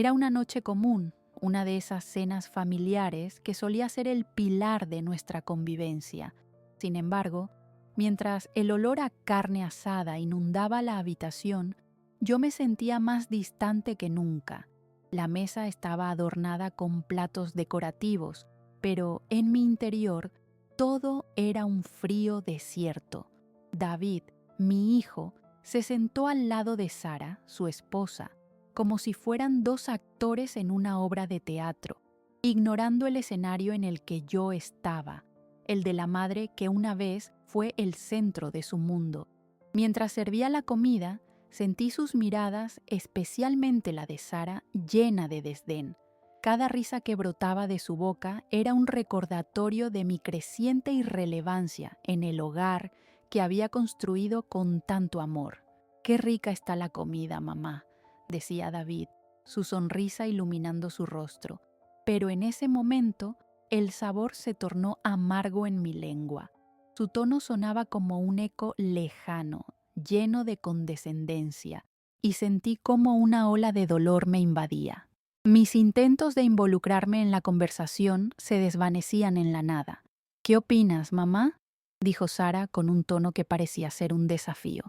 Era una noche común, una de esas cenas familiares que solía ser el pilar de nuestra convivencia. Sin embargo, mientras el olor a carne asada inundaba la habitación, yo me sentía más distante que nunca. La mesa estaba adornada con platos decorativos, pero en mi interior todo era un frío desierto. David, mi hijo, se sentó al lado de Sara, su esposa, como si fueran dos actores en una obra de teatro, ignorando el escenario en el que yo estaba, el de la madre que una vez fue el centro de su mundo. Mientras servía la comida, sentí sus miradas, especialmente la de Sara, llena de desdén. Cada risa que brotaba de su boca era un recordatorio de mi creciente irrelevancia en el hogar que había construido con tanto amor. «Qué rica está la comida, mamá», decía David, su sonrisa iluminando su rostro. Pero en ese momento, el sabor se tornó amargo en mi lengua. Su tono sonaba como un eco lejano, lleno de condescendencia, y sentí como una ola de dolor me invadía. Mis intentos de involucrarme en la conversación se desvanecían en la nada. «¿Qué opinas, mamá?», dijo Sara con un tono que parecía ser un desafío.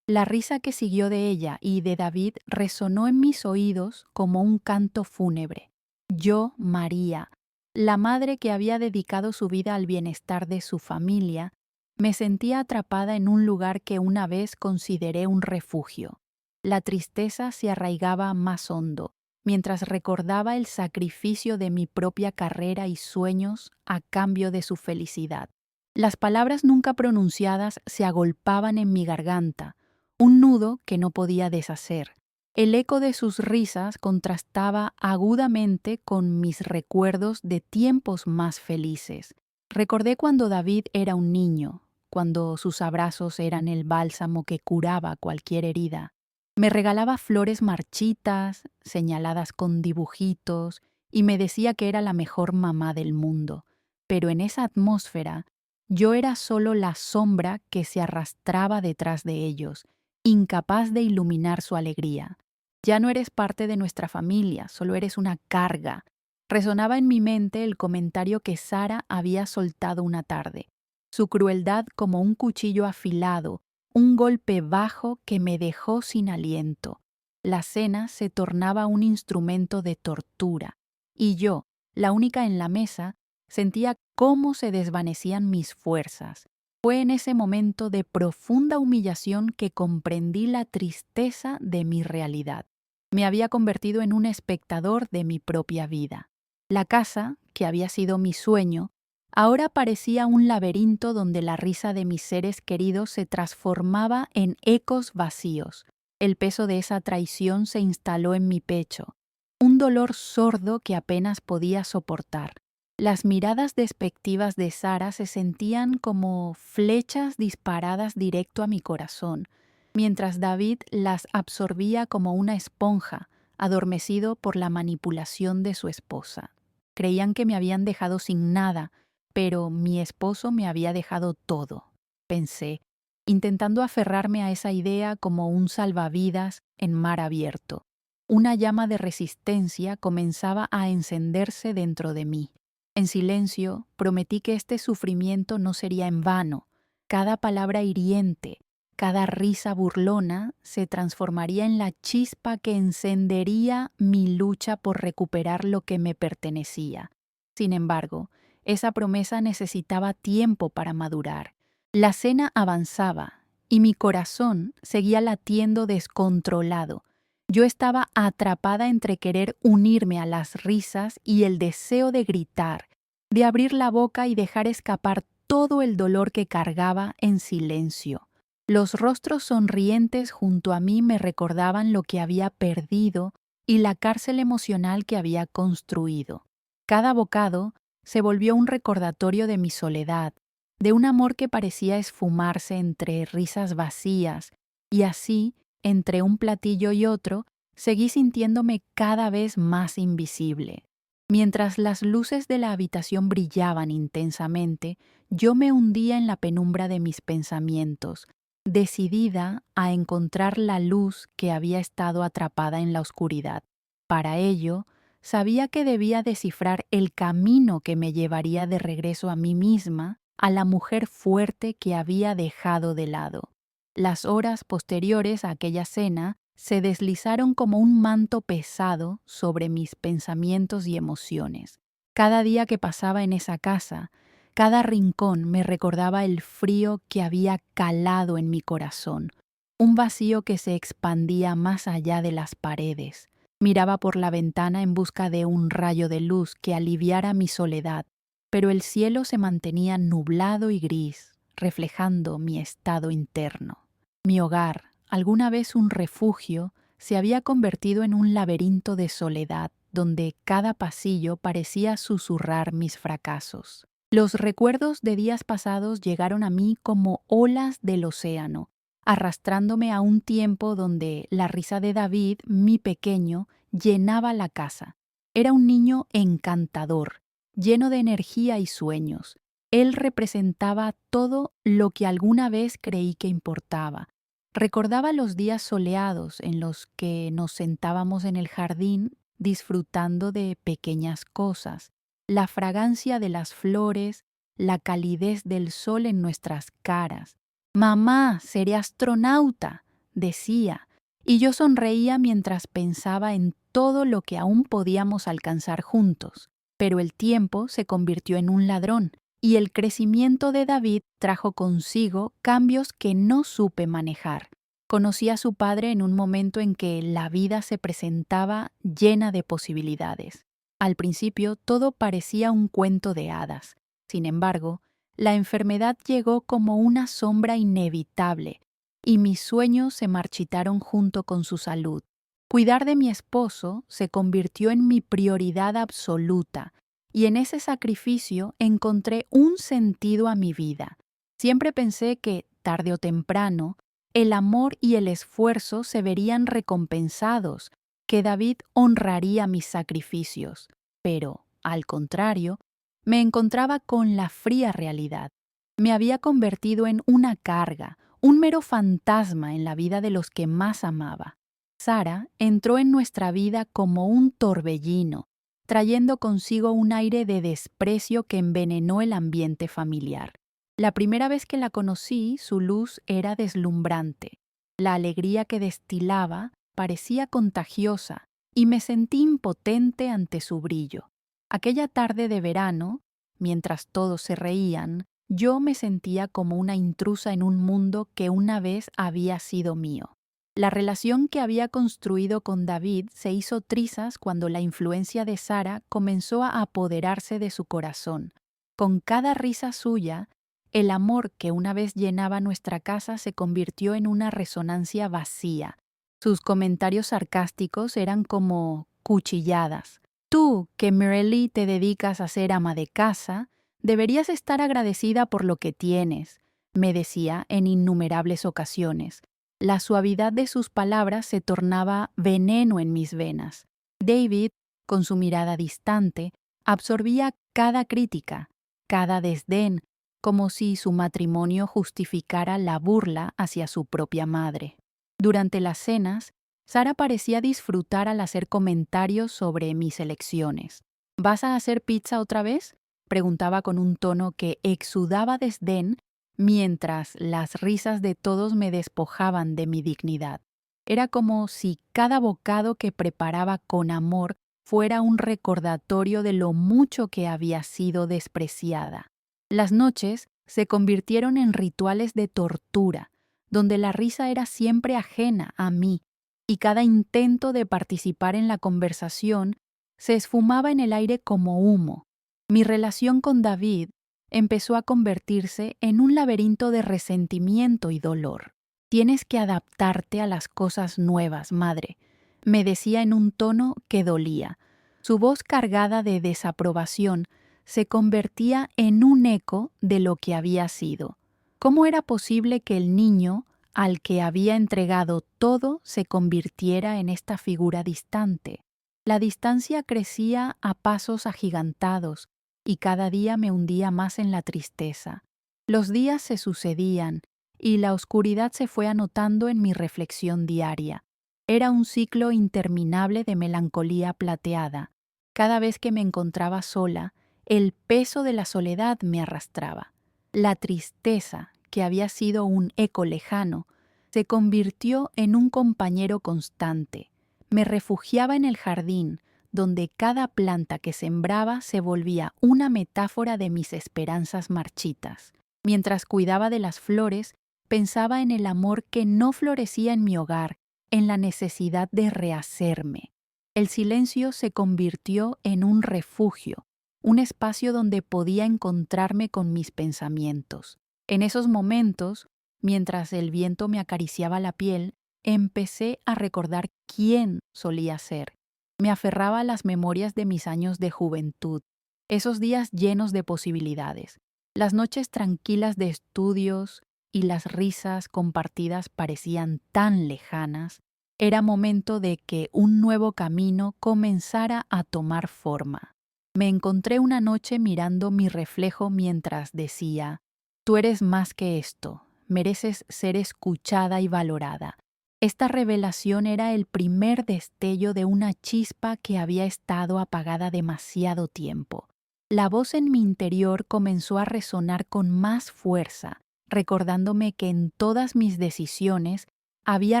La risa que siguió de ella y de David resonó en mis oídos como un canto fúnebre. Yo, María, la madre que había dedicado su vida al bienestar de su familia, me sentía atrapada en un lugar que una vez consideré un refugio. La tristeza se arraigaba más hondo, mientras recordaba el sacrificio de mi propia carrera y sueños a cambio de su felicidad. Las palabras nunca pronunciadas se agolpaban en mi garganta, un nudo que no podía deshacer. El eco de sus risas contrastaba agudamente con mis recuerdos de tiempos más felices. Recordé cuando David era un niño, cuando sus abrazos eran el bálsamo que curaba cualquier herida. Me regalaba flores marchitas, señaladas con dibujitos, y me decía que era la mejor mamá del mundo. Pero en esa atmósfera, yo era solo la sombra que se arrastraba detrás de ellos, incapaz de iluminar su alegría. «Ya no eres parte de nuestra familia, solo eres una carga», resonaba en mi mente el comentario que Sara había soltado una tarde. Su crueldad como un cuchillo afilado, un golpe bajo que me dejó sin aliento. La cena se tornaba un instrumento de tortura, y yo, la única en la mesa, sentía cómo se desvanecían mis fuerzas. Fue en ese momento de profunda humillación que comprendí la tristeza de mi realidad. Me había convertido en un espectador de mi propia vida. La casa, que había sido mi sueño, ahora parecía un laberinto donde la risa de mis seres queridos se transformaba en ecos vacíos. El peso de esa traición se instaló en mi pecho, un dolor sordo que apenas podía soportar. Las miradas despectivas de Sara se sentían como flechas disparadas directo a mi corazón, mientras David las absorbía como una esponja, adormecido por la manipulación de su esposa. Creían que me habían dejado sin nada, pero mi esposo me había dejado todo, pensé, intentando aferrarme a esa idea como un salvavidas en mar abierto. Una llama de resistencia comenzaba a encenderse dentro de mí. En silencio, prometí que este sufrimiento no sería en vano. Cada palabra hiriente, cada risa burlona se transformaría en la chispa que encendería mi lucha por recuperar lo que me pertenecía. Sin embargo, esa promesa necesitaba tiempo para madurar. La cena avanzaba y mi corazón seguía latiendo descontrolado. Yo estaba atrapada entre querer unirme a las risas y el deseo de gritar, de abrir la boca y dejar escapar todo el dolor que cargaba en silencio. Los rostros sonrientes junto a mí me recordaban lo que había perdido y la cárcel emocional que había construido. Cada bocado se volvió un recordatorio de mi soledad, de un amor que parecía esfumarse entre risas vacías, y así, entre un platillo y otro, seguí sintiéndome cada vez más invisible. Mientras las luces de la habitación brillaban intensamente, yo me hundía en la penumbra de mis pensamientos, decidida a encontrar la luz que había estado atrapada en la oscuridad. para ello, sabía que debía descifrar el camino que me llevaría de regreso a mí misma, a la mujer fuerte que había dejado de lado. Las horas posteriores a aquella cena se deslizaron como un manto pesado sobre mis pensamientos y emociones. Cada día que pasaba en esa casa, cada rincón me recordaba el frío que había calado en mi corazón, un vacío que se expandía más allá de las paredes. Miraba por la ventana en busca de un rayo de luz que aliviara mi soledad, pero el cielo se mantenía nublado y gris, reflejando mi estado interno. Mi hogar, alguna vez un refugio, se había convertido en un laberinto de soledad donde cada pasillo parecía susurrar mis fracasos. Los recuerdos de días pasados llegaron a mí como olas del océano, arrastrándome a un tiempo donde la risa de David, mi pequeño, llenaba la casa. Era un niño encantador, lleno de energía y sueños. Él representaba todo lo que alguna vez creí que importaba. Recordaba los días soleados en los que nos sentábamos en el jardín disfrutando de pequeñas cosas, la fragancia de las flores, la calidez del sol en nuestras caras. «Mamá, seré astronauta», decía, y yo sonreía mientras pensaba en todo lo que aún podíamos alcanzar juntos. Pero el tiempo se convirtió en un ladrón, y el crecimiento de David trajo consigo cambios que no supe manejar. Conocí a su padre en un momento en que la vida se presentaba llena de posibilidades. Al principio todo parecía un cuento de hadas. Sin embargo, la enfermedad llegó como una sombra inevitable, y mis sueños se marchitaron junto con su salud. Cuidar de mi esposo se convirtió en mi prioridad absoluta, y en ese sacrificio encontré un sentido a mi vida. Siempre pensé que, tarde o temprano, el amor y el esfuerzo se verían recompensados, que David honraría mis sacrificios. Pero, al contrario, me encontraba con la fría realidad. Me había convertido en una carga, un mero fantasma en la vida de los que más amaba. Sara entró en nuestra vida como un torbellino, trayendo consigo un aire de desprecio que envenenó el ambiente familiar. La primera vez que la conocí, su luz era deslumbrante. La alegría que destilaba parecía contagiosa y me sentí impotente ante su brillo. Aquella tarde de verano, mientras todos se reían, yo me sentía como una intrusa en un mundo que una vez había sido mío. La relación que había construido con David se hizo trizas cuando la influencia de Sara comenzó a apoderarse de su corazón. Con cada risa suya, el amor que una vez llenaba nuestra casa se convirtió en una resonancia vacía. Sus comentarios sarcásticos eran como cuchilladas. «Tú, que Merely te dedicas a ser ama de casa, deberías estar agradecida por lo que tienes», me decía en innumerables ocasiones. La suavidad de sus palabras se tornaba veneno en mis venas. David, con su mirada distante, absorbía cada crítica, cada desdén, como si su matrimonio justificara la burla hacia su propia madre. Durante las cenas, Sara parecía disfrutar al hacer comentarios sobre mis elecciones. «¿Vas a hacer pizza otra vez?», preguntaba con un tono que exudaba desdén, mientras las risas de todos me despojaban de mi dignidad. Era como si cada bocado que preparaba con amor fuera un recordatorio de lo mucho que había sido despreciada. Las noches se convirtieron en rituales de tortura, donde la risa era siempre ajena a mí, y cada intento de participar en la conversación se esfumaba en el aire como humo. Mi relación con David empezó a convertirse en un laberinto de resentimiento y dolor. «Tienes que adaptarte a las cosas nuevas, madre», me decía en un tono que dolía. Su voz cargada de desaprobación se convertía en un eco de lo que había sido. ¿Cómo era posible que el niño, al que había entregado todo, se convirtiera en esta figura distante? La distancia crecía a pasos agigantados y cada día me hundía más en la tristeza. Los días se sucedían y la oscuridad se fue anotando en mi reflexión diaria. Era un ciclo interminable de melancolía plateada. Cada vez que me encontraba sola, el peso de la soledad me arrastraba. La tristeza, que había sido un eco lejano, se convirtió en un compañero constante. Me refugiaba en el jardín, donde cada planta que sembraba se volvía una metáfora de mis esperanzas marchitas. Mientras cuidaba de las flores, pensaba en el amor que no florecía en mi hogar, en la necesidad de rehacerme. El silencio se convirtió en un refugio, un espacio donde podía encontrarme con mis pensamientos. En esos momentos, mientras el viento me acariciaba la piel, empecé a recordar quién solía ser. Me aferraba a las memorias de mis años de juventud, esos días llenos de posibilidades, las noches tranquilas de estudios y las risas compartidas parecían tan lejanas. Era momento de que un nuevo camino comenzara a tomar forma. Me encontré una noche mirando mi reflejo mientras decía: «Tú eres más que esto, mereces ser escuchada y valorada». Esta revelación era el primer destello de una chispa que había estado apagada demasiado tiempo. La voz en mi interior comenzó a resonar con más fuerza, recordándome que en todas mis decisiones había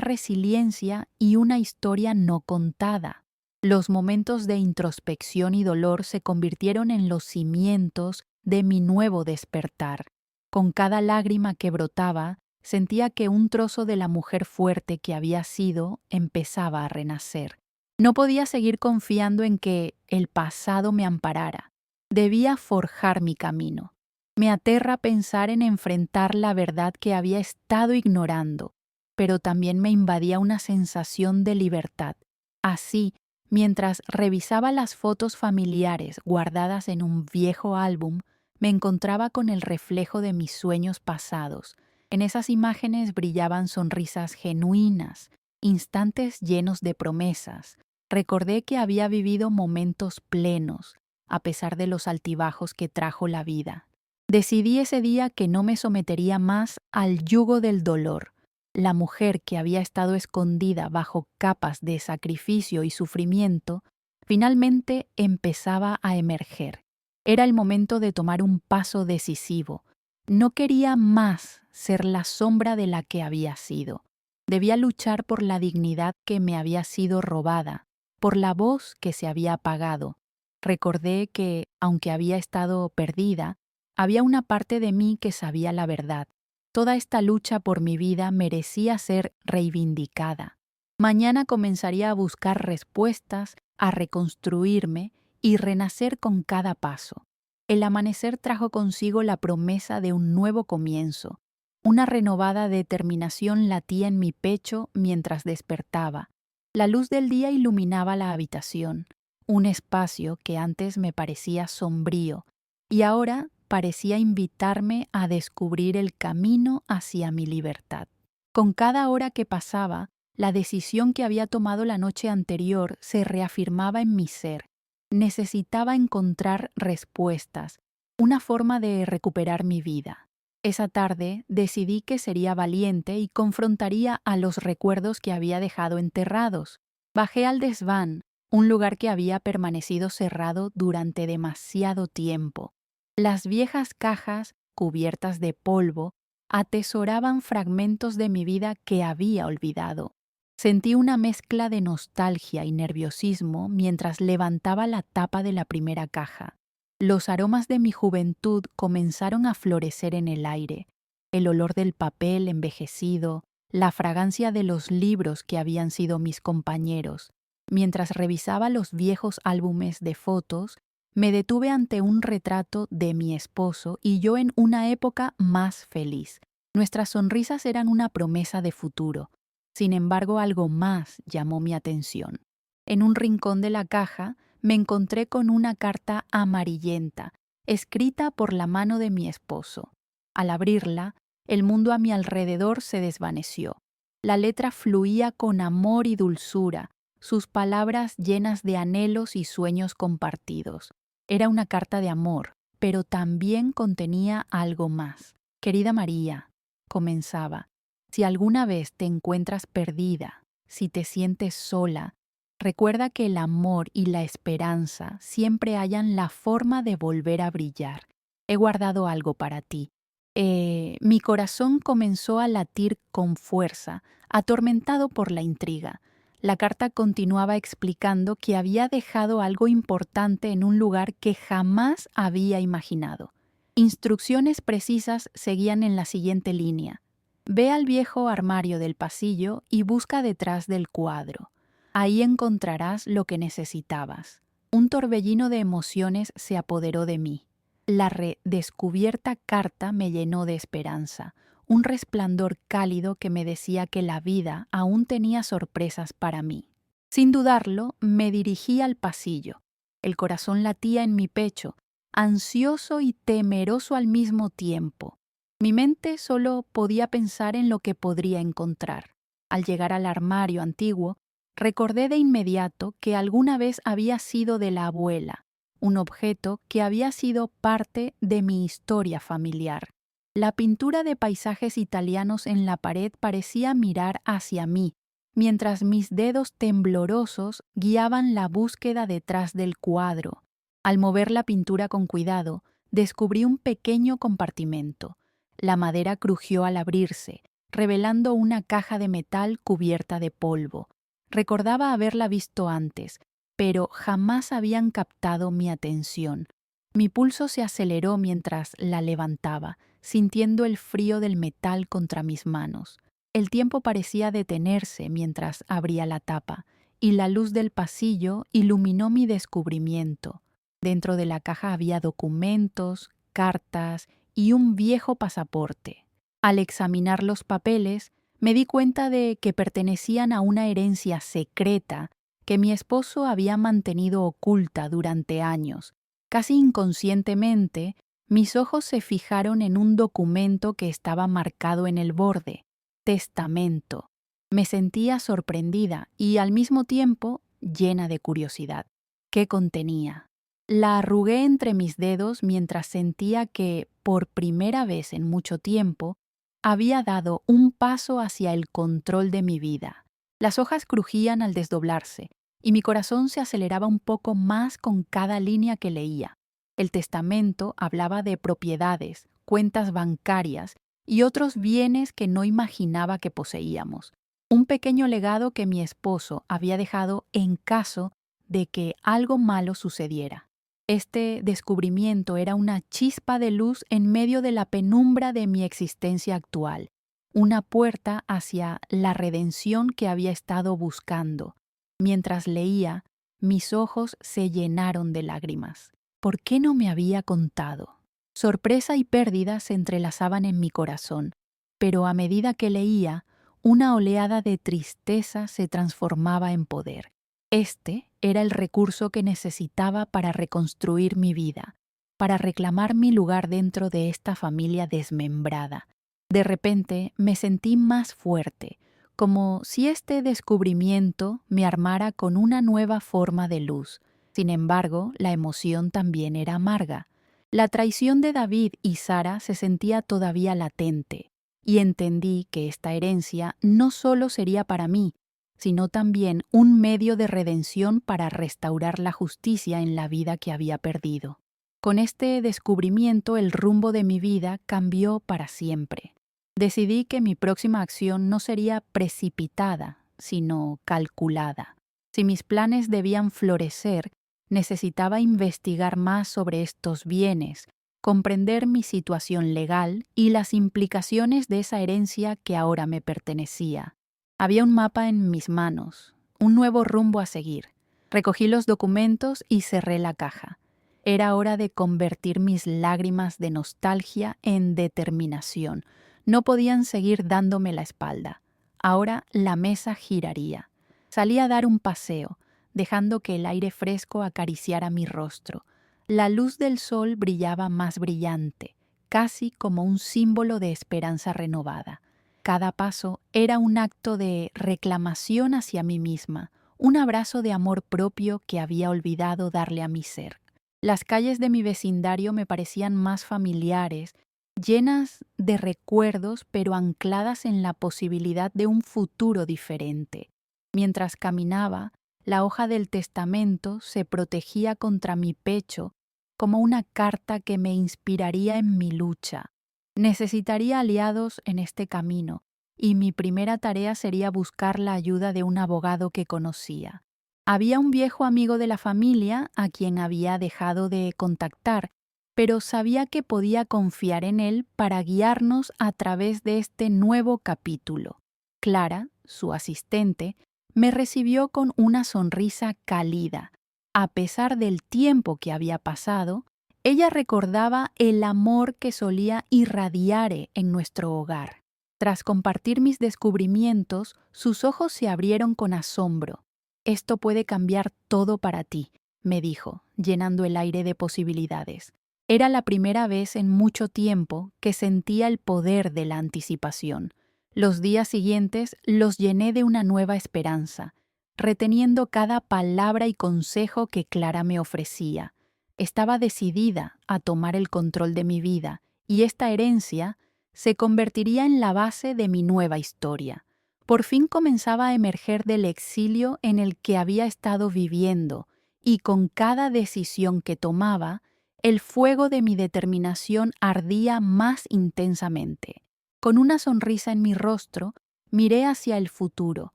resiliencia y una historia no contada. Los momentos de introspección y dolor se convirtieron en los cimientos de mi nuevo despertar. Con cada lágrima que brotaba, sentía que un trozo de la mujer fuerte que había sido empezaba a renacer. No podía seguir confiando en que el pasado me amparara. Debía forjar mi camino. Me aterra pensar en enfrentar la verdad que había estado ignorando, pero también me invadía una sensación de libertad. Así, mientras revisaba las fotos familiares guardadas en un viejo álbum, me encontraba con el reflejo de mis sueños pasados. En esas imágenes brillaban sonrisas genuinas, instantes llenos de promesas. Recordé que había vivido momentos plenos, a pesar de los altibajos que trajo la vida. Decidí ese día que no me sometería más al yugo del dolor. La mujer que había estado escondida bajo capas de sacrificio y sufrimiento, finalmente empezaba a emerger. Era el momento de tomar un paso decisivo. No quería más ser la sombra de la que había sido. Debía luchar por la dignidad que me había sido robada, por la voz que se había apagado. Recordé que, aunque había estado perdida, había una parte de mí que sabía la verdad. Toda esta lucha por mi vida merecía ser reivindicada. Mañana comenzaría a buscar respuestas, a reconstruirme y renacer con cada paso. El amanecer trajo consigo la promesa de un nuevo comienzo. Una renovada determinación latía en mi pecho mientras despertaba. La luz del día iluminaba la habitación, un espacio que antes me parecía sombrío y ahora parecía invitarme a descubrir el camino hacia mi libertad. Con cada hora que pasaba, la decisión que había tomado la noche anterior se reafirmaba en mi ser. Necesitaba encontrar respuestas, una forma de recuperar mi vida. Esa tarde decidí que sería valiente y confrontaría a los recuerdos que había dejado enterrados. Bajé al desván, un lugar que había permanecido cerrado durante demasiado tiempo. Las viejas cajas, cubiertas de polvo, atesoraban fragmentos de mi vida que había olvidado. Sentí una mezcla de nostalgia y nerviosismo mientras levantaba la tapa de la primera caja. Los aromas de mi juventud comenzaron a florecer en el aire. El olor del papel envejecido, la fragancia de los libros que habían sido mis compañeros. Mientras revisaba los viejos álbumes de fotos, me detuve ante un retrato de mi esposo y yo en una época más feliz. Nuestras sonrisas eran una promesa de futuro. Sin embargo, algo más llamó mi atención. En un rincón de la caja me encontré con una carta amarillenta, escrita por la mano de mi esposo. Al abrirla, el mundo a mi alrededor se desvaneció. La letra fluía con amor y dulzura, sus palabras llenas de anhelos y sueños compartidos. Era una carta de amor, pero también contenía algo más. «Querida María», comenzaba, «si alguna vez te encuentras perdida, si te sientes sola, recuerda que el amor y la esperanza siempre hallan la forma de volver a brillar. He guardado algo para ti. Mi corazón comenzó a latir con fuerza, atormentado por la intriga. La carta continuaba explicando que había dejado algo importante en un lugar que jamás había imaginado. Instrucciones precisas seguían en la siguiente línea. Ve al viejo armario del pasillo y busca detrás del cuadro. Ahí encontrarás lo que necesitabas. Un torbellino de emociones se apoderó de mí. La redescubierta carta me llenó de esperanza, un resplandor cálido que me decía que la vida aún tenía sorpresas para mí. Sin dudarlo, me dirigí al pasillo. El corazón latía en mi pecho, ansioso y temeroso al mismo tiempo. Mi mente solo podía pensar en lo que podría encontrar. Al llegar al armario antiguo, recordé de inmediato que alguna vez había sido de la abuela, un objeto que había sido parte de mi historia familiar. La pintura de paisajes italianos en la pared parecía mirar hacia mí, mientras mis dedos temblorosos guiaban la búsqueda detrás del cuadro. Al mover la pintura con cuidado, descubrí un pequeño compartimento. La madera crujió al abrirse, revelando una caja de metal cubierta de polvo. Recordaba haberla visto antes, pero jamás habían captado mi atención. Mi pulso se aceleró mientras la levantaba, sintiendo el frío del metal contra mis manos. El tiempo parecía detenerse mientras abría la tapa, y la luz del pasillo iluminó mi descubrimiento. Dentro de la caja había documentos, cartas y un viejo pasaporte. Al examinar los papeles, me di cuenta de que pertenecían a una herencia secreta que mi esposo había mantenido oculta durante años. Casi inconscientemente, mis ojos se fijaron en un documento que estaba marcado en el borde: testamento. Me sentía sorprendida y al mismo tiempo llena de curiosidad. ¿Qué contenía? La arrugué entre mis dedos mientras sentía que, por primera vez en mucho tiempo, había dado un paso hacia el control de mi vida. Las hojas crujían al desdoblarse, y mi corazón se aceleraba un poco más con cada línea que leía. El testamento hablaba de propiedades, cuentas bancarias y otros bienes que no imaginaba que poseíamos. Un pequeño legado que mi esposo había dejado en caso de que algo malo sucediera. Este descubrimiento era una chispa de luz en medio de la penumbra de mi existencia actual, una puerta hacia la redención que había estado buscando. Mientras leía, mis ojos se llenaron de lágrimas. ¿Por qué no me había contado? Sorpresa y pérdida se entrelazaban en mi corazón, pero a medida que leía, una oleada de tristeza se transformaba en poder. Este era el recurso que necesitaba para reconstruir mi vida, para reclamar mi lugar dentro de esta familia desmembrada. De repente me sentí más fuerte, como si este descubrimiento me armara con una nueva forma de luz. Sin embargo, la emoción también era amarga. La traición de David y Sara se sentía todavía latente, y entendí que esta herencia no solo sería para mí, sino también un medio de redención para restaurar la justicia en la vida que había perdido. Con este descubrimiento, el rumbo de mi vida cambió para siempre. Decidí que mi próxima acción no sería precipitada, sino calculada. Si mis planes debían florecer, necesitaba investigar más sobre estos bienes, comprender mi situación legal y las implicaciones de esa herencia que ahora me pertenecía. Había un mapa en mis manos, un nuevo rumbo a seguir. Recogí los documentos y cerré la caja. Era hora de convertir mis lágrimas de nostalgia en determinación. No podían seguir dándome la espalda. Ahora la mesa giraría. Salí a dar un paseo, dejando que el aire fresco acariciara mi rostro. La luz del sol brillaba más brillante, casi como un símbolo de esperanza renovada. Cada paso era un acto de reclamación hacia mí misma, un abrazo de amor propio que había olvidado darle a mi ser. Las calles de mi vecindario me parecían más familiares, llenas de recuerdos pero ancladas en la posibilidad de un futuro diferente. Mientras caminaba, la hoja del testamento se protegía contra mi pecho como una carta que me inspiraría en mi lucha. Necesitaría aliados en este camino, y mi primera tarea sería buscar la ayuda de un abogado que conocía. Había un viejo amigo de la familia a quien había dejado de contactar, pero sabía que podía confiar en él para guiarnos a través de este nuevo capítulo. Clara, su asistente, me recibió con una sonrisa cálida. A pesar del tiempo que había pasado, ella recordaba el amor que solía irradiar en nuestro hogar. Tras compartir mis descubrimientos, sus ojos se abrieron con asombro. «Esto puede cambiar todo para ti», me dijo, llenando el aire de posibilidades. Era la primera vez en mucho tiempo que sentía el poder de la anticipación. Los días siguientes los llené de una nueva esperanza, reteniendo cada palabra y consejo que Clara me ofrecía. Estaba decidida a tomar el control de mi vida, y esta herencia se convertiría en la base de mi nueva historia. Por fin comenzaba a emerger del exilio en el que había estado viviendo, y con cada decisión que tomaba, el fuego de mi determinación ardía más intensamente. Con una sonrisa en mi rostro, miré hacia el futuro.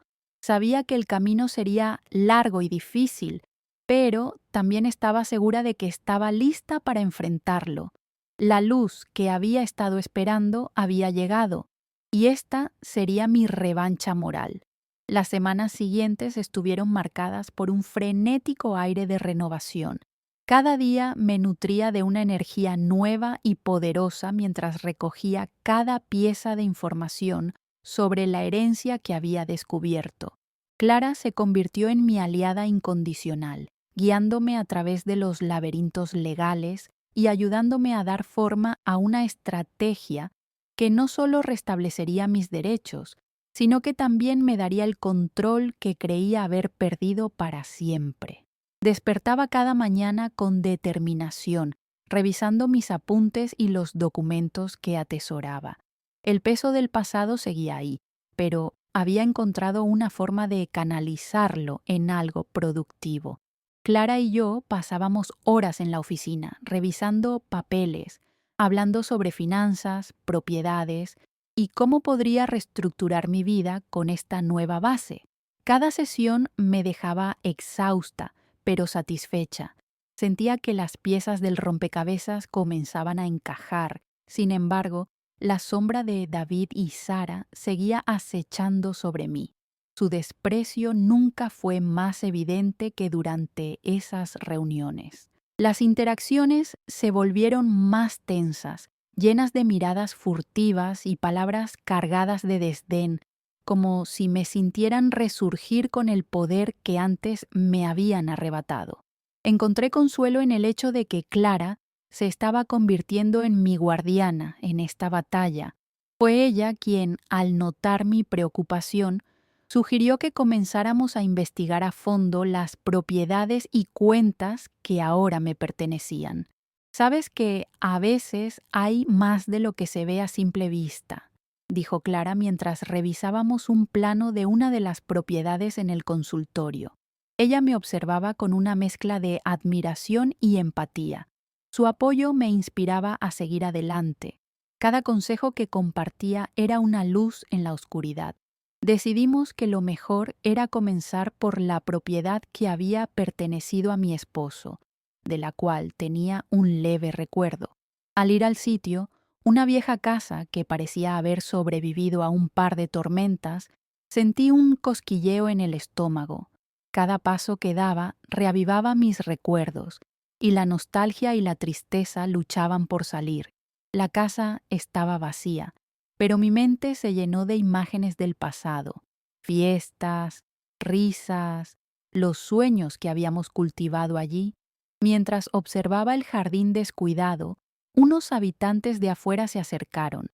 Sabía que el camino sería largo y difícil, pero también estaba segura de que estaba lista para enfrentarlo. La luz que había estado esperando había llegado, y esta sería mi revancha moral. Las semanas siguientes estuvieron marcadas por un frenético aire de renovación. Cada día me nutría de una energía nueva y poderosa mientras recogía cada pieza de información sobre la herencia que había descubierto. Clara se convirtió en mi aliada incondicional, guiándome a través de los laberintos legales y ayudándome a dar forma a una estrategia que no solo restablecería mis derechos, sino que también me daría el control que creía haber perdido para siempre. Despertaba cada mañana con determinación, revisando mis apuntes y los documentos que atesoraba. El peso del pasado seguía ahí, pero había encontrado una forma de canalizarlo en algo productivo. Clara y yo pasábamos horas en la oficina, revisando papeles, hablando sobre finanzas, propiedades y cómo podría reestructurar mi vida con esta nueva base. Cada sesión me dejaba exhausta, pero satisfecha. Sentía que las piezas del rompecabezas comenzaban a encajar. Sin embargo, la sombra de David y Sara seguía acechando sobre mí. Su desprecio nunca fue más evidente que durante esas reuniones. Las interacciones se volvieron más tensas, llenas de miradas furtivas y palabras cargadas de desdén, como si me sintieran resurgir con el poder que antes me habían arrebatado. Encontré consuelo en el hecho de que Clara se estaba convirtiendo en mi guardiana en esta batalla. Fue ella quien, al notar mi preocupación, sugirió que comenzáramos a investigar a fondo las propiedades y cuentas que ahora me pertenecían. Sabes que a veces hay más de lo que se ve a simple vista, dijo Clara mientras revisábamos un plano de una de las propiedades en el consultorio. Ella me observaba con una mezcla de admiración y empatía. Su apoyo me inspiraba a seguir adelante. Cada consejo que compartía era una luz en la oscuridad. Decidimos que lo mejor era comenzar por la propiedad que había pertenecido a mi esposo, de la cual tenía un leve recuerdo. Al ir al sitio, una vieja casa que parecía haber sobrevivido a un par de tormentas, sentí un cosquilleo en el estómago. Cada paso que daba reavivaba mis recuerdos, y la nostalgia y la tristeza luchaban por salir. La casa estaba vacía, pero mi mente se llenó de imágenes del pasado, fiestas, risas, los sueños que habíamos cultivado allí. Mientras observaba el jardín descuidado, unos habitantes de afuera se acercaron.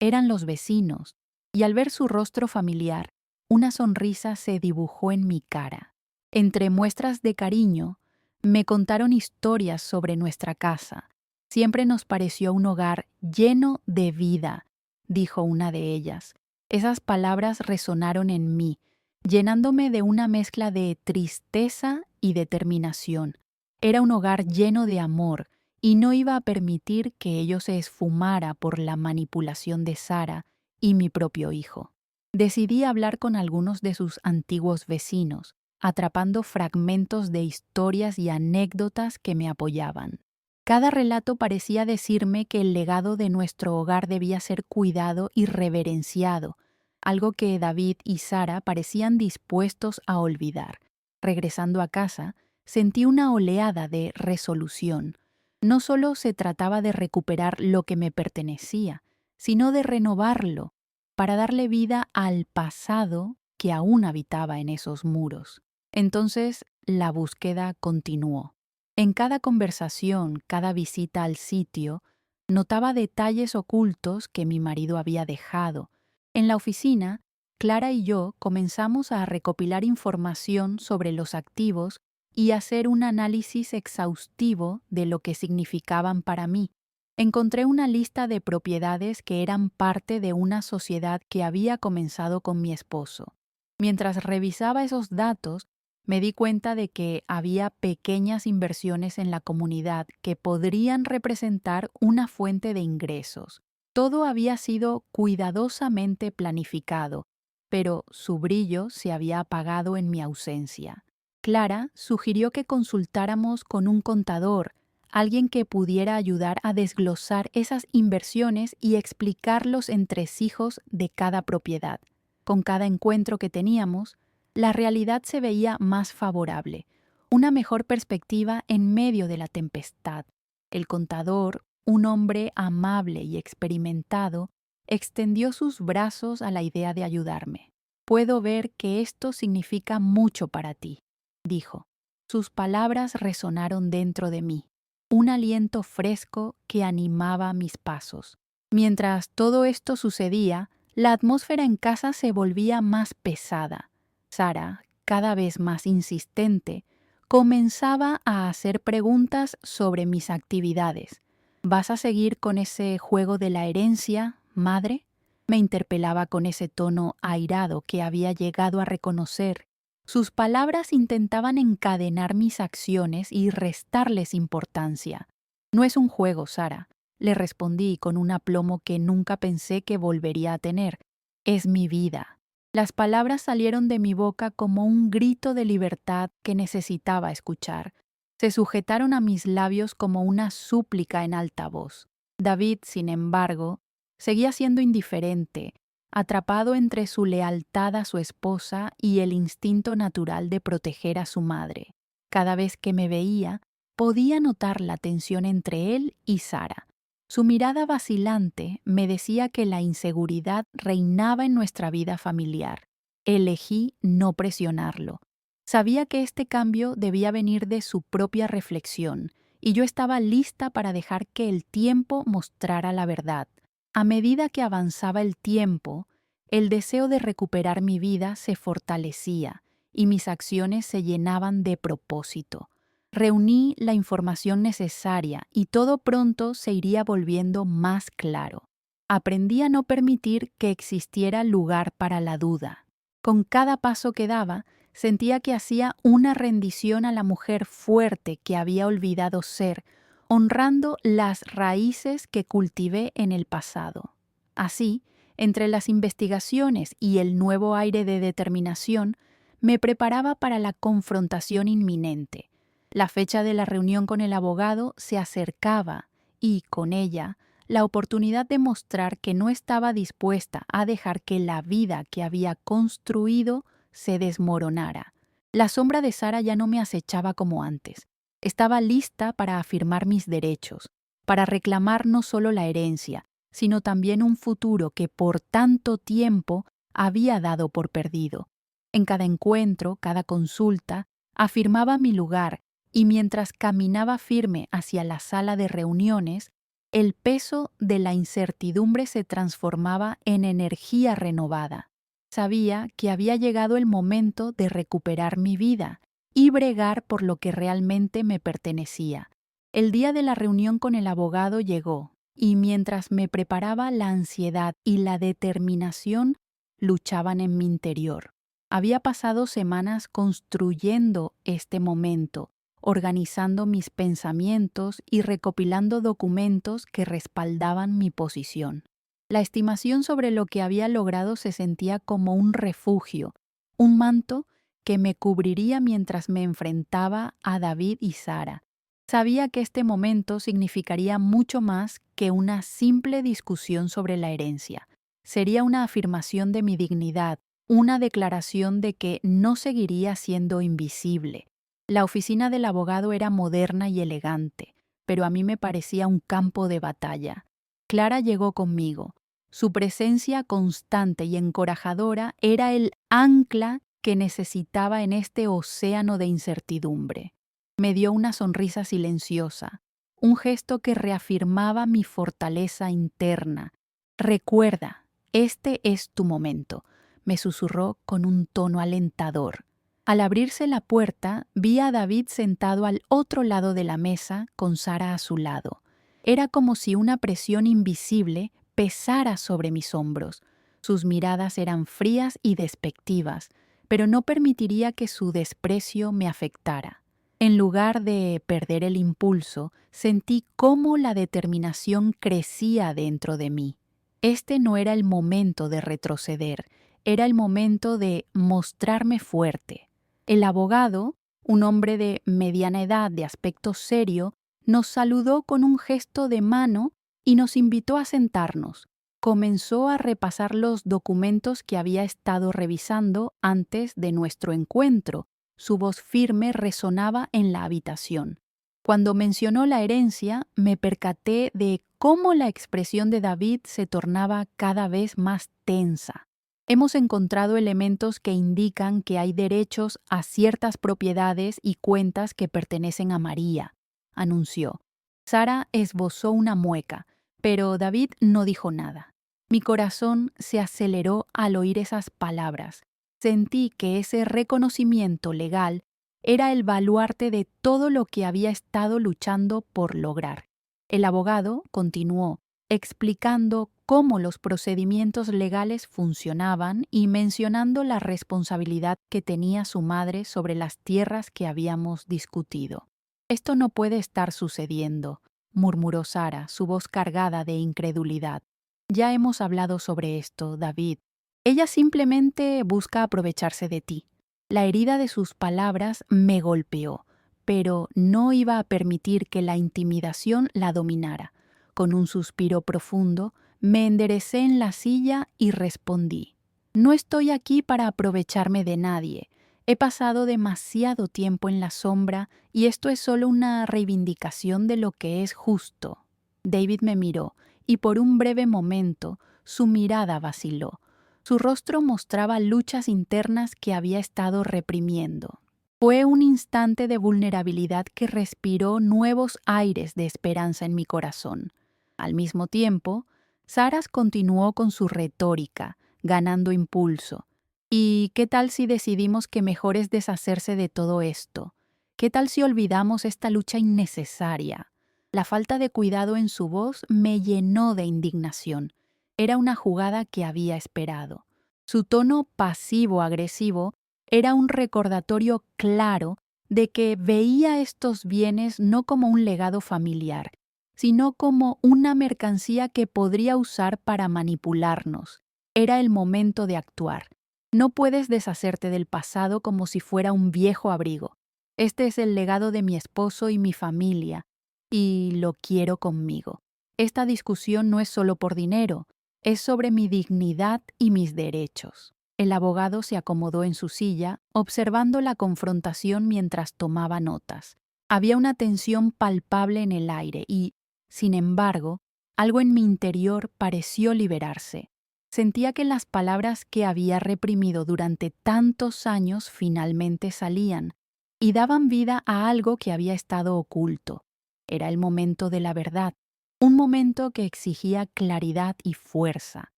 Eran los vecinos, y al ver su rostro familiar, una sonrisa se dibujó en mi cara. Entre muestras de cariño, me contaron historias sobre nuestra casa. Siempre nos pareció un hogar lleno de vida, dijo una de ellas. Esas palabras resonaron en mí, llenándome de una mezcla de tristeza y determinación. Era un hogar lleno de amor y no iba a permitir que ello se esfumara por la manipulación de Sara y mi propio hijo. Decidí hablar con algunos de sus antiguos vecinos, atrapando fragmentos de historias y anécdotas que me apoyaban. Cada relato parecía decirme que el legado de nuestro hogar debía ser cuidado y reverenciado, algo que David y Sara parecían dispuestos a olvidar. Regresando a casa, sentí una oleada de resolución. No solo se trataba de recuperar lo que me pertenecía, sino de renovarlo, para darle vida al pasado que aún habitaba en esos muros. Entonces, la búsqueda continuó. En cada conversación, cada visita al sitio, notaba detalles ocultos que mi marido había dejado. En la oficina, Clara y yo comenzamos a recopilar información sobre los activos y hacer un análisis exhaustivo de lo que significaban para mí. Encontré una lista de propiedades que eran parte de una sociedad que había comenzado con mi esposo. Mientras revisaba esos datos, me di cuenta de que había pequeñas inversiones en la comunidad que podrían representar una fuente de ingresos. Todo había sido cuidadosamente planificado, pero su brillo se había apagado en mi ausencia. Clara sugirió que consultáramos con un contador, alguien que pudiera ayudar a desglosar esas inversiones y explicar los entresijos de cada propiedad. Con cada encuentro que teníamos, la realidad se veía más favorable, una mejor perspectiva en medio de la tempestad. El contador, un hombre amable y experimentado, extendió sus brazos a la idea de ayudarme. «Puedo ver que esto significa mucho para ti», dijo. Sus palabras resonaron dentro de mí, un aliento fresco que animaba mis pasos. Mientras todo esto sucedía, la atmósfera en casa se volvía más pesada. Sara, cada vez más insistente, comenzaba a hacer preguntas sobre mis actividades. «¿Vas a seguir con ese juego de la herencia, madre?», me interpelaba con ese tono airado que había llegado a reconocer. Sus palabras intentaban encadenar mis acciones y restarles importancia. «No es un juego, Sara», le respondí con un aplomo que nunca pensé que volvería a tener. «Es mi vida». Las palabras salieron de mi boca como un grito de libertad que necesitaba escuchar. Se sujetaron a mis labios como una súplica en alta voz. David, sin embargo, seguía siendo indiferente, atrapado entre su lealtad a su esposa y el instinto natural de proteger a su madre. Cada vez que me veía, podía notar la tensión entre él y Sara. Su mirada vacilante me decía que la inseguridad reinaba en nuestra vida familiar. Elegí no presionarlo. Sabía que este cambio debía venir de su propia reflexión, y yo estaba lista para dejar que el tiempo mostrara la verdad. A medida que avanzaba el tiempo, el deseo de recuperar mi vida se fortalecía y mis acciones se llenaban de propósito. Reuní la información necesaria y todo pronto se iría volviendo más claro. Aprendí a no permitir que existiera lugar para la duda. Con cada paso que daba, sentía que hacía una rendición a la mujer fuerte que había olvidado ser, honrando las raíces que cultivé en el pasado. Así, entre las investigaciones y el nuevo aire de determinación, me preparaba para la confrontación inminente. La fecha de la reunión con el abogado se acercaba y, con ella, la oportunidad de mostrar que no estaba dispuesta a dejar que la vida que había construido se desmoronara. La sombra de Sara ya no me acechaba como antes. Estaba lista para afirmar mis derechos, para reclamar no solo la herencia, sino también un futuro que por tanto tiempo había dado por perdido. En cada encuentro, cada consulta, afirmaba mi lugar y mientras caminaba firme hacia la sala de reuniones, el peso de la incertidumbre se transformaba en energía renovada. Sabía que había llegado el momento de recuperar mi vida y bregar por lo que realmente me pertenecía. El día de la reunión con el abogado llegó, y mientras me preparaba, la ansiedad y la determinación luchaban en mi interior. Había pasado semanas construyendo este momento, organizando mis pensamientos y recopilando documentos que respaldaban mi posición. La estimación sobre lo que había logrado se sentía como un refugio, un manto que me cubriría mientras me enfrentaba a David y Sara. Sabía que este momento significaría mucho más que una simple discusión sobre la herencia. Sería una afirmación de mi dignidad, una declaración de que no seguiría siendo invisible. La oficina del abogado era moderna y elegante, pero a mí me parecía un campo de batalla. Clara llegó conmigo. Su presencia constante y encorajadora era el ancla que necesitaba en este océano de incertidumbre. Me dio una sonrisa silenciosa, un gesto que reafirmaba mi fortaleza interna. Recuerda, este es tu momento, me susurró con un tono alentador. Al abrirse la puerta, vi a David sentado al otro lado de la mesa, con Sara a su lado. Era como si una presión invisible pesara sobre mis hombros. Sus miradas eran frías y despectivas, pero no permitiría que su desprecio me afectara. En lugar de perder el impulso, sentí cómo la determinación crecía dentro de mí. Este no era el momento de retroceder, era el momento de mostrarme fuerte. El abogado, un hombre de mediana edad de aspecto serio, nos saludó con un gesto de mano y nos invitó a sentarnos. Comenzó a repasar los documentos que había estado revisando antes de nuestro encuentro. Su voz firme resonaba en la habitación. Cuando mencionó la herencia, me percaté de cómo la expresión de David se tornaba cada vez más tensa. Hemos encontrado elementos que indican que hay derechos a ciertas propiedades y cuentas que pertenecen a María, anunció. Sara esbozó una mueca, pero David no dijo nada. Mi corazón se aceleró al oír esas palabras. Sentí que ese reconocimiento legal era el baluarte de todo lo que había estado luchando por lograr. El abogado continuó, explicando cómo los procedimientos legales funcionaban y mencionando la responsabilidad que tenía su madre sobre las tierras que habíamos discutido. «Esto no puede estar sucediendo», murmuró Sara, su voz cargada de incredulidad. «Ya hemos hablado sobre esto, David. Ella simplemente busca aprovecharse de ti». La herida de sus palabras me golpeó, pero no iba a permitir que la intimidación la dominara. Con un suspiro profundo, me enderecé en la silla y respondí: «No estoy aquí para aprovecharme de nadie. He pasado demasiado tiempo en la sombra y esto es solo una reivindicación de lo que es justo». David me miró y por un breve momento su mirada vaciló. Su rostro mostraba luchas internas que había estado reprimiendo. Fue un instante de vulnerabilidad que respiró nuevos aires de esperanza en mi corazón. Al mismo tiempo, Saras continuó con su retórica, ganando impulso. ¿Y qué tal si decidimos que mejor es deshacerse de todo esto? ¿Qué tal si olvidamos esta lucha innecesaria? La falta de cuidado en su voz me llenó de indignación. Era una jugada que había esperado. Su tono pasivo-agresivo era un recordatorio claro de que veía estos bienes no como un legado familiar, sino como una mercancía que podría usar para manipularnos. Era el momento de actuar. No puedes deshacerte del pasado como si fuera un viejo abrigo. Este es el legado de mi esposo y mi familia, y lo quiero conmigo. Esta discusión no es solo por dinero, es sobre mi dignidad y mis derechos. El abogado se acomodó en su silla, observando la confrontación mientras tomaba notas. Había una tensión palpable en el aire y, sin embargo, algo en mi interior pareció liberarse. Sentía que las palabras que había reprimido durante tantos años finalmente salían y daban vida a algo que había estado oculto. Era el momento de la verdad, un momento que exigía claridad y fuerza.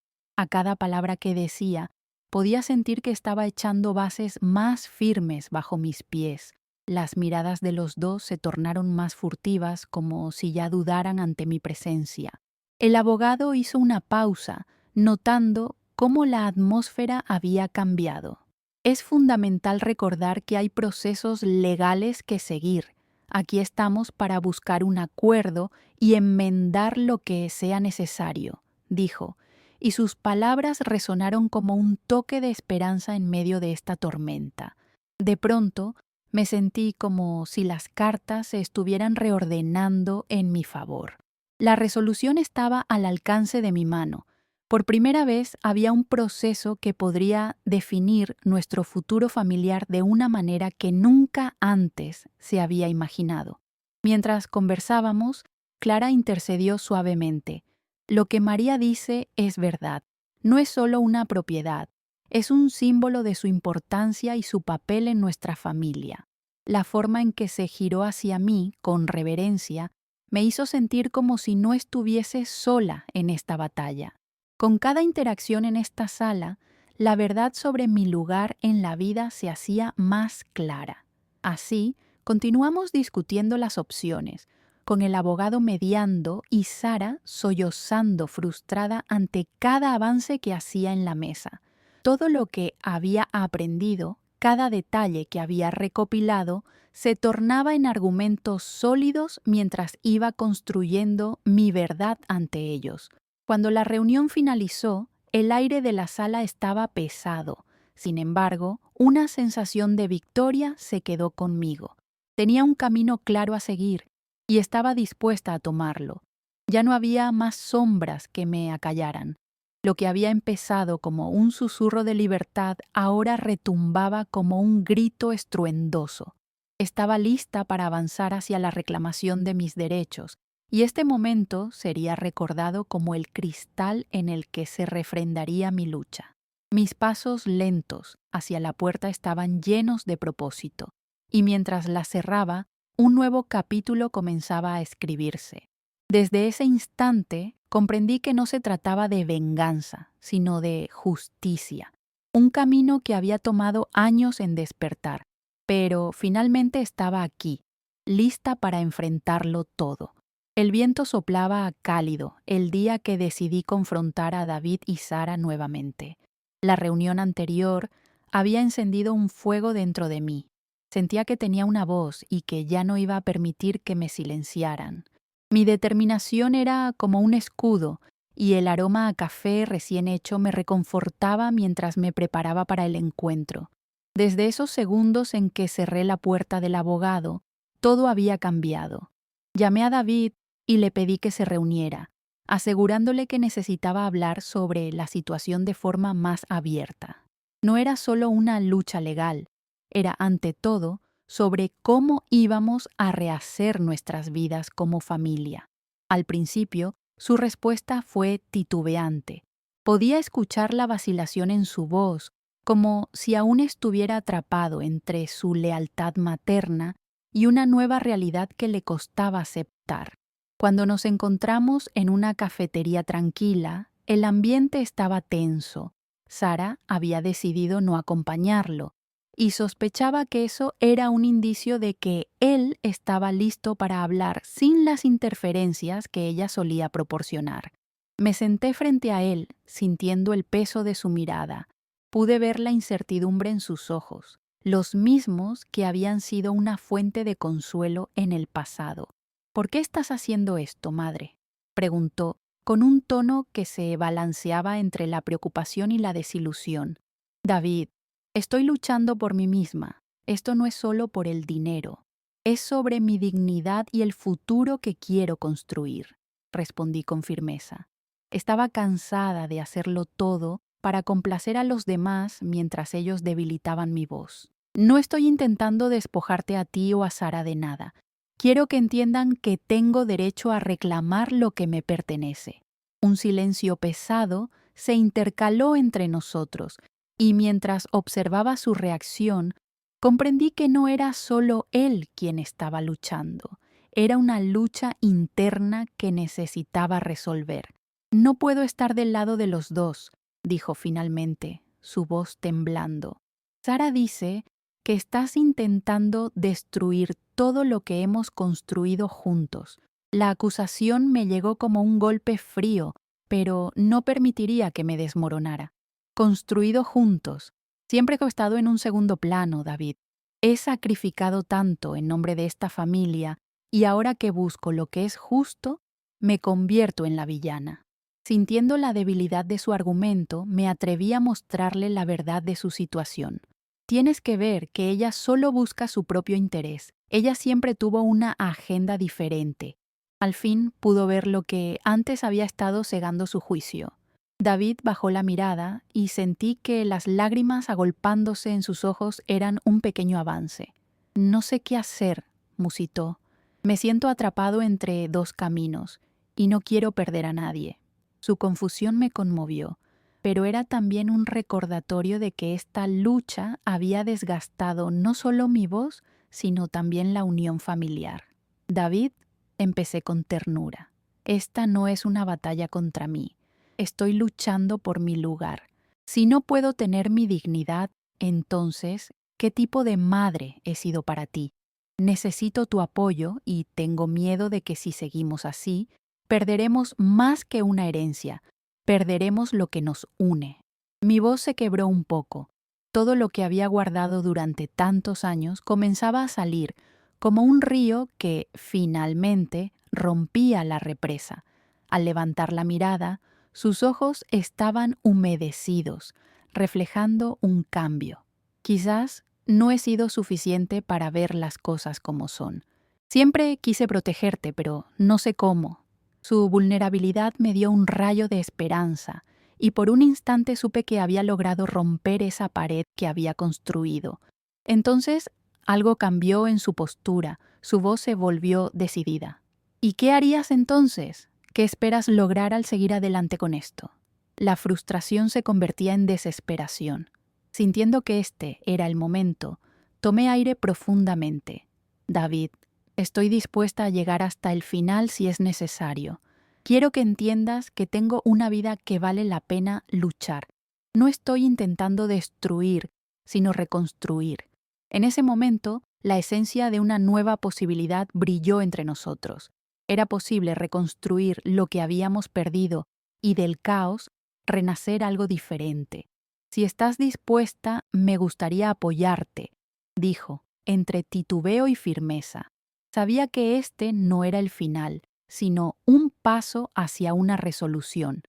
A cada palabra que decía, podía sentir que estaba echando bases más firmes bajo mis pies. Las miradas de los dos se tornaron más furtivas, como si ya dudaran ante mi presencia. El abogado hizo una pausa, notando cómo la atmósfera había cambiado. Es fundamental recordar que hay procesos legales que seguir. Aquí estamos para buscar un acuerdo y enmendar lo que sea necesario, dijo, y sus palabras resonaron como un toque de esperanza en medio de esta tormenta. De pronto, me sentí como si las cartas se estuvieran reordenando en mi favor. La resolución estaba al alcance de mi mano. Por primera vez había un proceso que podría definir nuestro futuro familiar de una manera que nunca antes se había imaginado. Mientras conversábamos, Clara intercedió suavemente. Lo que María dice es verdad. No es solo una propiedad, es un símbolo de su importancia y su papel en nuestra familia. La forma en que se giró hacia mí, con reverencia, me hizo sentir como si no estuviese sola en esta batalla. Con cada interacción en esta sala, la verdad sobre mi lugar en la vida se hacía más clara. Así, continuamos discutiendo las opciones, con el abogado mediando y Sara sollozando frustrada ante cada avance que hacía en la mesa. Todo lo que había aprendido, cada detalle que había recopilado, se tornaba en argumentos sólidos mientras iba construyendo mi verdad ante ellos. Cuando la reunión finalizó, el aire de la sala estaba pesado. Sin embargo, una sensación de victoria se quedó conmigo. Tenía un camino claro a seguir y estaba dispuesta a tomarlo. Ya no había más sombras que me acallaran. Lo que había empezado como un susurro de libertad ahora retumbaba como un grito estruendoso. Estaba lista para avanzar hacia la reclamación de mis derechos, y este momento sería recordado como el cristal en el que se refrendaría mi lucha. Mis pasos lentos hacia la puerta estaban llenos de propósito, y mientras la cerraba, un nuevo capítulo comenzaba a escribirse. Desde ese instante comprendí que no se trataba de venganza, sino de justicia, un camino que había tomado años en despertar, pero finalmente estaba aquí, lista para enfrentarlo todo. El viento soplaba cálido el día que decidí confrontar a David y Sara nuevamente. La reunión anterior había encendido un fuego dentro de mí. Sentía que tenía una voz y que ya no iba a permitir que me silenciaran. Mi determinación era como un escudo, y el aroma a café recién hecho me reconfortaba mientras me preparaba para el encuentro. Desde esos segundos en que cerré la puerta del abogado, todo había cambiado. Llamé a David y le pedí que se reuniera, asegurándole que necesitaba hablar sobre la situación de forma más abierta. No era solo una lucha legal, era ante todo sobre cómo íbamos a rehacer nuestras vidas como familia. Al principio, su respuesta fue titubeante. Podía escuchar la vacilación en su voz, como si aún estuviera atrapado entre su lealtad materna y una nueva realidad que le costaba aceptar. Cuando nos encontramos en una cafetería tranquila, el ambiente estaba tenso. Sara había decidido no acompañarlo, y sospechaba que eso era un indicio de que él estaba listo para hablar sin las interferencias que ella solía proporcionar. Me senté frente a él, sintiendo el peso de su mirada. Pude ver la incertidumbre en sus ojos, los mismos que habían sido una fuente de consuelo en el pasado. ¿Por qué estás haciendo esto, madre?, preguntó, con un tono que se balanceaba entre la preocupación y la desilusión. David, estoy luchando por mí misma. Esto no es solo por el dinero. Es sobre mi dignidad y el futuro que quiero construir, respondí con firmeza. Estaba cansada de hacerlo todo para complacer a los demás mientras ellos debilitaban mi voz. No estoy intentando despojarte a ti o a Sara de nada. Quiero que entiendan que tengo derecho a reclamar lo que me pertenece. Un silencio pesado se intercaló entre nosotros, y mientras observaba su reacción, comprendí que no era solo él quien estaba luchando. Era una lucha interna que necesitaba resolver. No puedo estar del lado de los dos, dijo finalmente, su voz temblando. Sara dice que estás intentando destruir todo lo que hemos construido juntos. La acusación me llegó como un golpe frío, pero no permitiría que me desmoronara. Construido juntos. Siempre he estado en un segundo plano, David. He sacrificado tanto en nombre de esta familia y ahora que busco lo que es justo, me convierto en la villana. Sintiendo la debilidad de su argumento, me atreví a mostrarle la verdad de su situación. Tienes que ver que ella solo busca su propio interés. Ella siempre tuvo una agenda diferente. Al fin pudo ver lo que antes había estado cegando su juicio. David bajó la mirada y sentí que las lágrimas agolpándose en sus ojos eran un pequeño avance. No sé qué hacer, musitó. Me siento atrapado entre dos caminos y no quiero perder a nadie. Su confusión me conmovió, pero era también un recordatorio de que esta lucha había desgastado no solo mi voz, sino también la unión familiar. David, empecé con ternura. Esta no es una batalla contra mí. Estoy luchando por mi lugar. Si no puedo tener mi dignidad, entonces, ¿qué tipo de madre he sido para ti? Necesito tu apoyo y tengo miedo de que si seguimos así, perderemos más que una herencia, perderemos lo que nos une. Mi voz se quebró un poco. Todo lo que había guardado durante tantos años comenzaba a salir, como un río que, finalmente, rompía la represa. Al levantar la mirada, sus ojos estaban humedecidos, reflejando un cambio. Quizás no he sido suficiente para ver las cosas como son. Siempre quise protegerte, pero no sé cómo. Su vulnerabilidad me dio un rayo de esperanza, y por un instante supe que había logrado romper esa pared que había construido. Entonces, algo cambió en su postura, su voz se volvió decidida. ¿Y qué harías entonces? ¿Qué esperas lograr al seguir adelante con esto? La frustración se convertía en desesperación. Sintiendo que este era el momento, tomé aire profundamente. David, estoy dispuesta a llegar hasta el final si es necesario. Quiero que entiendas que tengo una vida que vale la pena luchar. No estoy intentando destruir, sino reconstruir. En ese momento, la esencia de una nueva posibilidad brilló entre nosotros. Era posible reconstruir lo que habíamos perdido y del caos renacer algo diferente. Si estás dispuesta, me gustaría apoyarte, dijo, entre titubeo y firmeza. Sabía que este no era el final, sino un paso hacia una resolución.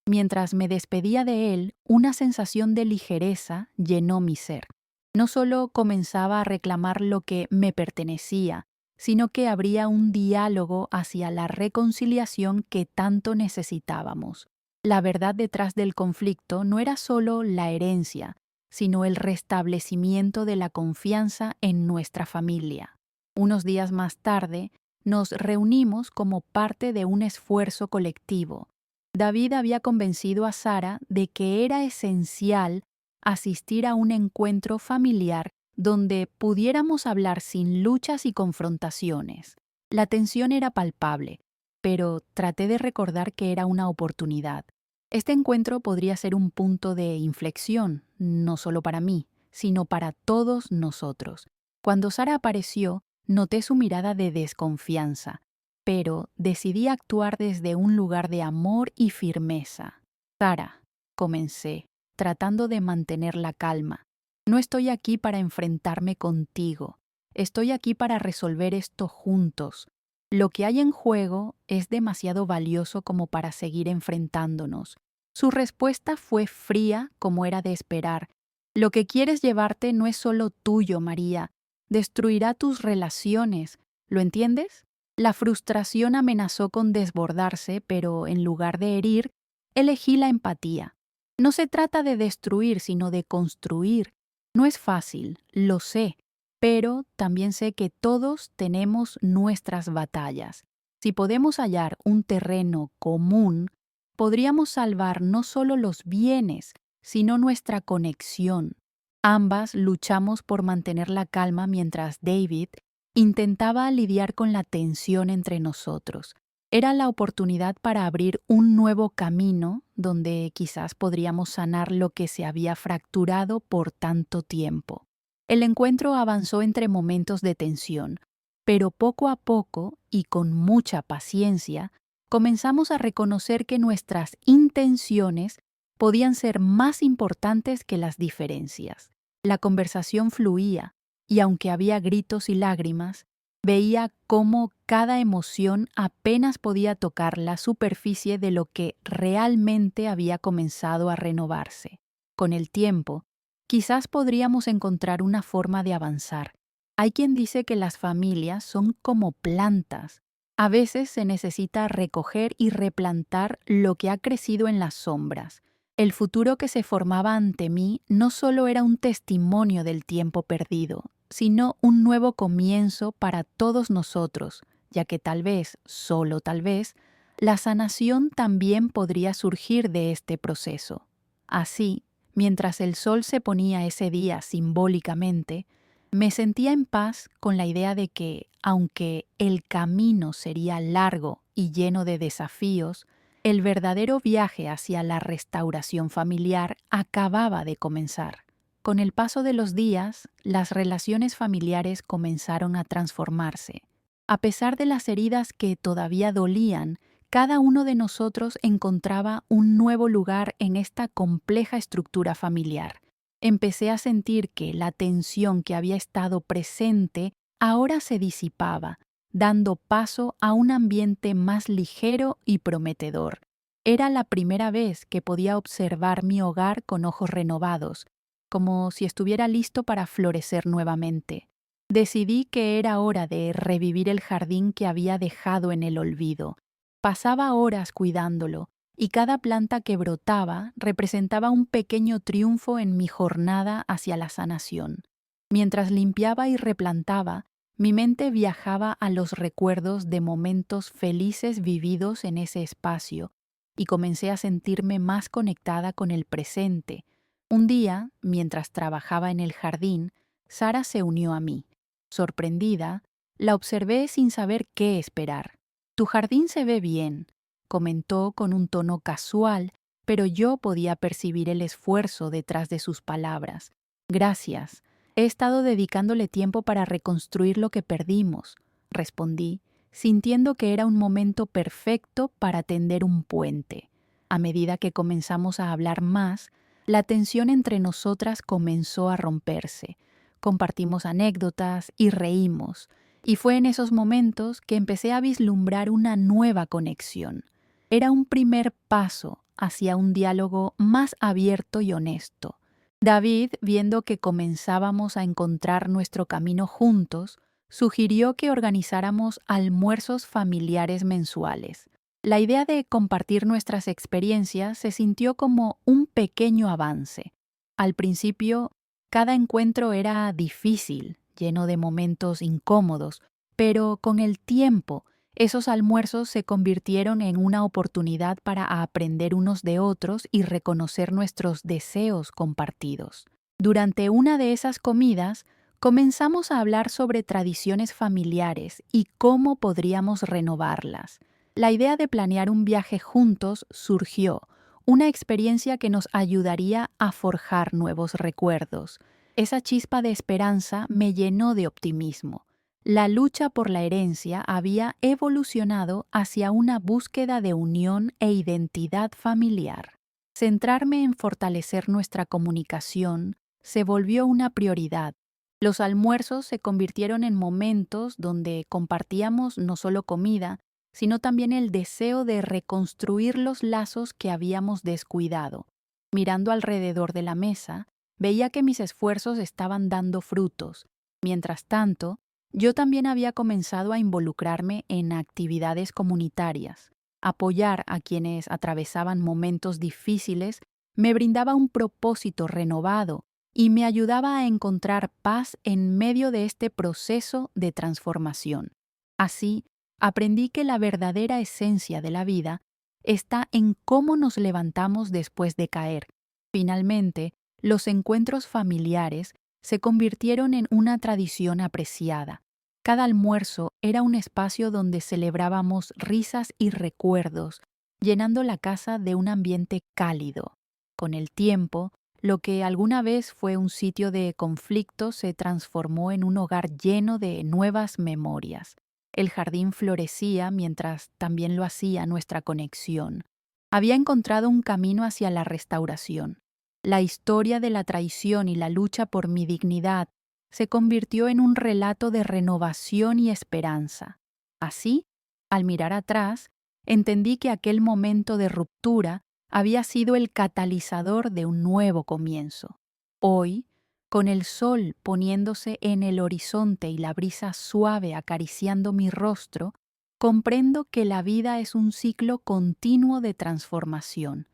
Mientras me despedía de él, una sensación de ligereza llenó mi ser. No solo comenzaba a reclamar lo que me pertenecía, sino que habría un diálogo hacia la reconciliación que tanto necesitábamos. La verdad detrás del conflicto no era solo la herencia, sino el restablecimiento de la confianza en nuestra familia. Unos días más tarde, nos reunimos como parte de un esfuerzo colectivo. David había convencido a Sara de que era esencial asistir a un encuentro familiar donde pudiéramos hablar sin luchas y confrontaciones. La tensión era palpable, pero traté de recordar que era una oportunidad. Este encuentro podría ser un punto de inflexión, no solo para mí, sino para todos nosotros. Cuando Sara apareció, noté su mirada de desconfianza, pero decidí actuar desde un lugar de amor y firmeza. Sara, comencé, tratando de mantener la calma. No estoy aquí para enfrentarme contigo. Estoy aquí para resolver esto juntos. Lo que hay en juego es demasiado valioso como para seguir enfrentándonos. Su respuesta fue fría como era de esperar. Lo que quieres llevarte no es solo tuyo, María. Destruirá tus relaciones. ¿Lo entiendes? La frustración amenazó con desbordarse, pero en lugar de herir, elegí la empatía. No se trata de destruir, sino de construir. No es fácil, lo sé, pero también sé que todos tenemos nuestras batallas. Si podemos hallar un terreno común, podríamos salvar no solo los bienes, sino nuestra conexión. Ambas luchamos por mantener la calma mientras David intentaba lidiar con la tensión entre nosotros. Era la oportunidad para abrir un nuevo camino donde quizás podríamos sanar lo que se había fracturado por tanto tiempo. El encuentro avanzó entre momentos de tensión, pero poco a poco y con mucha paciencia, comenzamos a reconocer que nuestras intenciones podían ser más importantes que las diferencias. La conversación fluía, y aunque había gritos y lágrimas, veía cómo cada emoción apenas podía tocar la superficie de lo que realmente había comenzado a renovarse. Con el tiempo, quizás podríamos encontrar una forma de avanzar. Hay quien dice que las familias son como plantas. A veces se necesita recoger y replantar lo que ha crecido en las sombras. El futuro que se formaba ante mí no solo era un testimonio del tiempo perdido, sino un nuevo comienzo para todos nosotros, ya que tal vez, solo tal vez, la sanación también podría surgir de este proceso. Así, mientras el sol se ponía ese día simbólicamente, me sentía en paz con la idea de que, aunque el camino sería largo y lleno de desafíos, el verdadero viaje hacia la restauración familiar acababa de comenzar. Con el paso de los días, las relaciones familiares comenzaron a transformarse. A pesar de las heridas que todavía dolían, cada uno de nosotros encontraba un nuevo lugar en esta compleja estructura familiar. Empecé a sentir que la tensión que había estado presente ahora se disipaba, dando paso a un ambiente más ligero y prometedor. Era la primera vez que podía observar mi hogar con ojos renovados, como si estuviera listo para florecer nuevamente. Decidí que era hora de revivir el jardín que había dejado en el olvido. Pasaba horas cuidándolo, y cada planta que brotaba representaba un pequeño triunfo en mi jornada hacia la sanación. Mientras limpiaba y replantaba, mi mente viajaba a los recuerdos de momentos felices vividos en ese espacio, y comencé a sentirme más conectada con el presente. Un día, mientras trabajaba en el jardín, Sara se unió a mí. Sorprendida, la observé sin saber qué esperar. «Tu jardín se ve bien», comentó con un tono casual, pero yo podía percibir el esfuerzo detrás de sus palabras. «Gracias. He estado dedicándole tiempo para reconstruir lo que perdimos», respondí, sintiendo que era un momento perfecto para tender un puente. A medida que comenzamos a hablar más, la tensión entre nosotras comenzó a romperse. Compartimos anécdotas y reímos, y fue en esos momentos que empecé a vislumbrar una nueva conexión. Era un primer paso hacia un diálogo más abierto y honesto. David, viendo que comenzábamos a encontrar nuestro camino juntos, sugirió que organizáramos almuerzos familiares mensuales. La idea de compartir nuestras experiencias se sintió como un pequeño avance. Al principio, cada encuentro era difícil, lleno de momentos incómodos, pero con el tiempo, esos almuerzos se convirtieron en una oportunidad para aprender unos de otros y reconocer nuestros deseos compartidos. Durante una de esas comidas, comenzamos a hablar sobre tradiciones familiares y cómo podríamos renovarlas. La idea de planear un viaje juntos surgió, una experiencia que nos ayudaría a forjar nuevos recuerdos. Esa chispa de esperanza me llenó de optimismo. La lucha por la herencia había evolucionado hacia una búsqueda de unión e identidad familiar. Centrarme en fortalecer nuestra comunicación se volvió una prioridad. Los almuerzos se convirtieron en momentos donde compartíamos no solo comida, sino también el deseo de reconstruir los lazos que habíamos descuidado. Mirando alrededor de la mesa, veía que mis esfuerzos estaban dando frutos. Mientras tanto, yo también había comenzado a involucrarme en actividades comunitarias. Apoyar a quienes atravesaban momentos difíciles me brindaba un propósito renovado y me ayudaba a encontrar paz en medio de este proceso de transformación. Así, aprendí que la verdadera esencia de la vida está en cómo nos levantamos después de caer. Finalmente, los encuentros familiares se convirtieron en una tradición apreciada. Cada almuerzo era un espacio donde celebrábamos risas y recuerdos, llenando la casa de un ambiente cálido. Con el tiempo, lo que alguna vez fue un sitio de conflicto se transformó en un hogar lleno de nuevas memorias. El jardín florecía mientras también lo hacía nuestra conexión. Había encontrado un camino hacia la restauración. la historia de la traición y la lucha por mi dignidad se convirtió en un relato de renovación y esperanza. Así, al mirar atrás, entendí que aquel momento de ruptura había sido el catalizador de un nuevo comienzo. Hoy, con el sol poniéndose en el horizonte y la brisa suave acariciando mi rostro, comprendo que la vida es un ciclo continuo de transformación.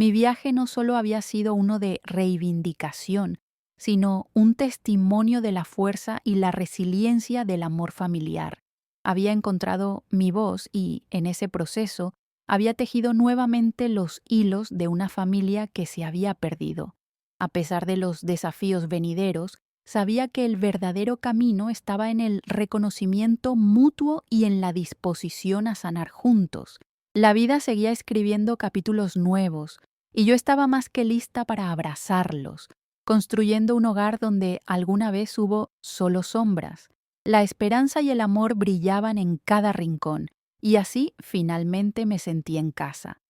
Mi viaje no solo había sido uno de reivindicación, sino un testimonio de la fuerza y la resiliencia del amor familiar. Había encontrado mi voz y, en ese proceso, había tejido nuevamente los hilos de una familia que se había perdido. A pesar de los desafíos venideros, sabía que el verdadero camino estaba en el reconocimiento mutuo y en la disposición a sanar juntos. La vida seguía escribiendo capítulos nuevos, y yo estaba más que lista para abrazarlos, construyendo un hogar donde alguna vez hubo solo sombras. La esperanza y el amor brillaban en cada rincón, y así finalmente me sentí en casa.